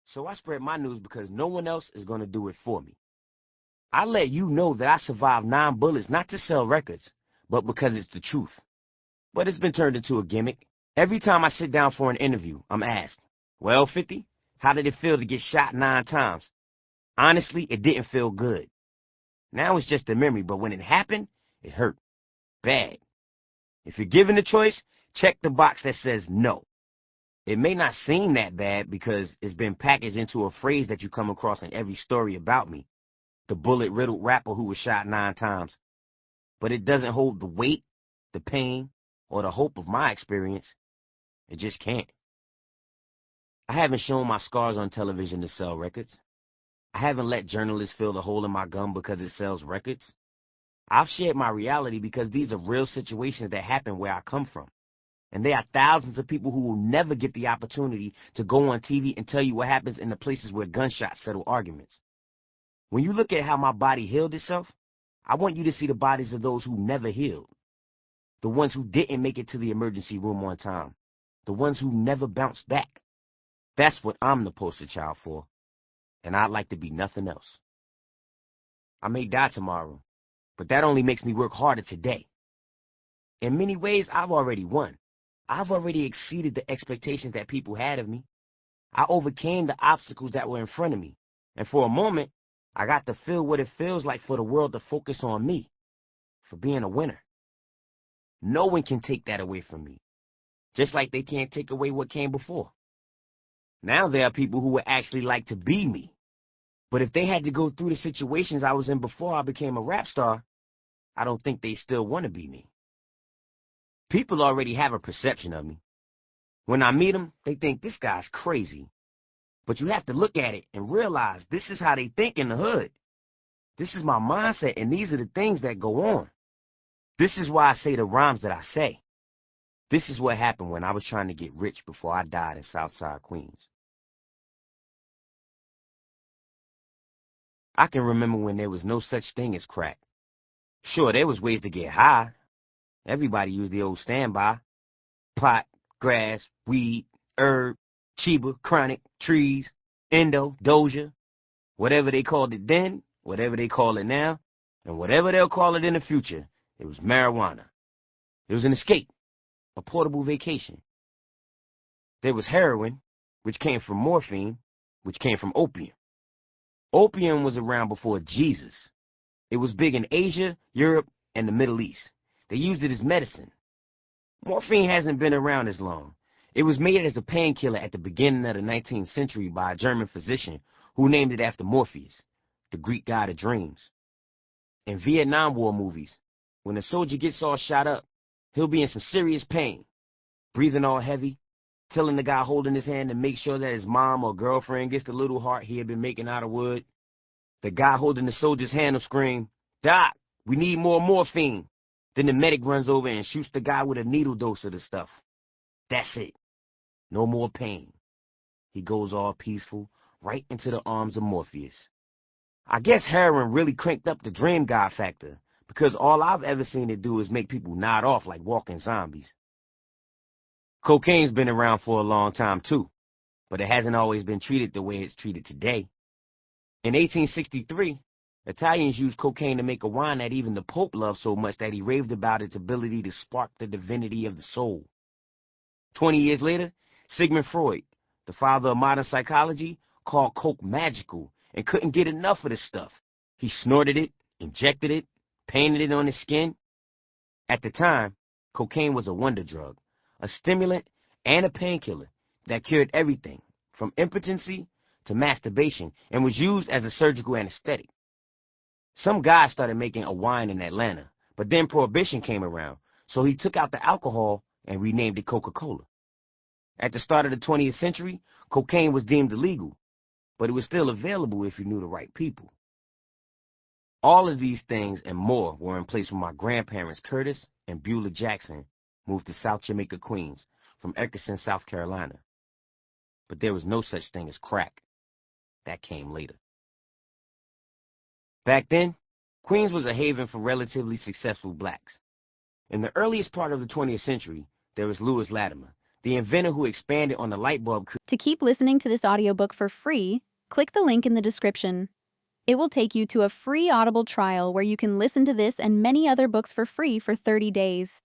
So I spread my news because no one else is going to do it for me. I let you know that I survived 9 bullets not to sell records, but because it's the truth. But it's been turned into a gimmick. Every time I sit down for an interview, I'm asked, well, 50, how did it feel to get shot 9 times? Honestly, it didn't feel good. Now it's just a memory, but when it happened, it hurt. Bad. If you're given the choice, check the box that says no. It may not seem that bad because it's been packaged into a phrase that you come across in every story about me. The bullet-riddled rapper who was shot 9 times. But it doesn't hold the weight, the pain, or the hope of my experience. It just can't. I haven't shown my scars on television to sell records. I haven't let journalists fill the hole in my gum because it sells records. I've shared my reality because these are real situations that happen where I come from. And there are thousands of people who will never get the opportunity to go on TV and tell you what happens in the places where gunshots settle arguments. When you look at how my body healed itself, I want you to see the bodies of those who never healed. The ones who didn't make it to the emergency room on time. The ones who never bounced back. That's what I'm the poster child for. And I'd like to be nothing else. I may die tomorrow, but that only makes me work harder today. In many ways, I've already won. I've already exceeded the expectations that people had of me. I overcame the obstacles that were in front of me. And for a moment, I got to feel what it feels like for the world to focus on me, for being a winner. No one can take that away from me, just like they can't take away what came before. Now there are people who would actually like to be me. But if they had to go through the situations I was in before I became a rap star, I don't think they still want to be me. People already have a perception of me. When I meet them, they think this guy's crazy. But you have to look at it and realize this is how they think in the hood. This is my mindset, and these are the things that go on. This is why I say the rhymes that I say. This is what happened when I was trying to get rich before I died in Southside Queens. I can remember when there was no such thing as crack. Sure, there was ways to get high. Everybody used the old standby. Pot, grass, weed, herb, chiba, chronic, trees, endo, doja. Whatever they called it then, whatever they call it now, and whatever they'll call it in the future, it was marijuana. It was an escape, a portable vacation. There was heroin, which came from morphine, which came from opium. Opium was around before Jesus. It was big in Asia, Europe, and the Middle East. They used it as medicine. Morphine hasn't been around as long. It was made as a painkiller at the beginning of the 19th century by a German physician who named it after Morpheus, the Greek god of dreams. In Vietnam War movies, when a soldier gets all shot up, he'll be in some serious pain, breathing all heavy, telling the guy holding his hand to make sure that his mom or girlfriend gets the little heart he had been making out of wood. The guy holding the soldier's hand will scream, "Doc, we need more morphine." Then the medic runs over and shoots the guy with a needle dose of the stuff. That's it. No more pain. He goes all peaceful, right into the arms of Morpheus. I guess heroin really cranked up the dream guy factor, because all I've ever seen it do is make people nod off like walking zombies. Cocaine's been around for a long time too, but it hasn't always been treated the way it's treated today. In 1863, Italians used cocaine to make a wine that even the Pope loved so much that he raved about its ability to spark the divinity of the soul. 20 years later, Sigmund Freud, the father of modern psychology, called coke magical and couldn't get enough of the stuff. He snorted it, injected it, painted it on his skin. At the time, cocaine was a wonder drug, a stimulant and a painkiller that cured everything from impotency to masturbation and was used as a surgical anesthetic. Some guy started making a wine in Atlanta, but then Prohibition came around, so he took out the alcohol and renamed it Coca-Cola. At the start of the 20th century, cocaine was deemed illegal, but it was still available if you knew the right people. All of these things and more were in place when my grandparents, Curtis and Beulah Jackson, moved to South Jamaica, Queens, from Eckerson, South Carolina. But there was no such thing as crack. That came later. Back then, Queens was a haven for relatively successful blacks. In the earliest part of the 20th century, there was Lewis Latimer, the inventor who expanded on the light bulb. To keep listening to this audiobook for free, click the link in the description. It will take you to a free Audible trial where you can listen to this and many other books for free for 30 days.